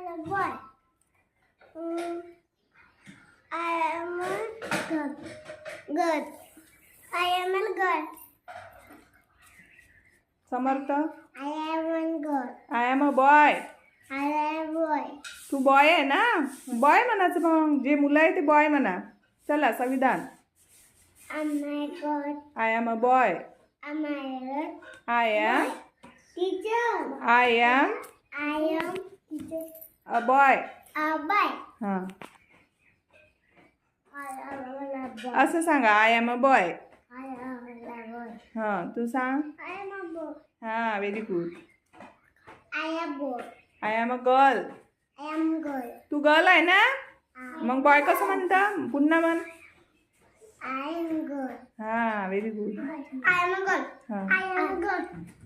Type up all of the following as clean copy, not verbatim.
a boy. I am a girl. Girl. I am a girl. Samarth I am a girl. I am a boy. I am a boy. तू boy आहे ना, boy म्हणायचं. मग जे मुलं आहे ते बॉय म्हणा. चला संविधान. Oh my God. I am a boy. Oh my God. I am Teacher. I am I am teacher. A boy. A boy. हां I am a boy. असं सांगा, I am a boy. I am a boy. हां तू सांग. I am a boy. हां very good. I am a boy. I am a girl. I am a girl. तू girl आहे ना, मग boy कसं म्हणता, पुन्हा म्हण. I am a girl. हां very good. I am a girl. हां I am a girl.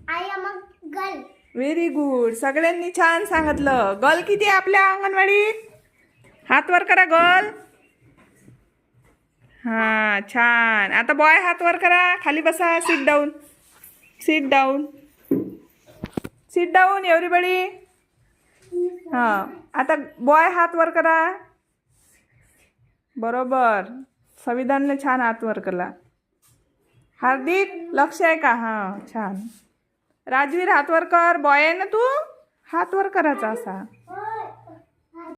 I am a girl. Very good. सगळ्यांनी छान सांगितलं. गर्ल किती आहे आपल्या अंगणवाडीत? हात वर करा गर्ल. हां छान. आता बॉय हात वर करा. खाली बसा. Sit down. Sit down. Sit down everybody. हां आता बॉय हात वर करा. बरोबर. संविधानने छान हात वर केला. हार्दिक लक्ष आहे का? हां छान. राजवीर हात वर कर. बॉय आहे ना तू, हात वर करायचा असा.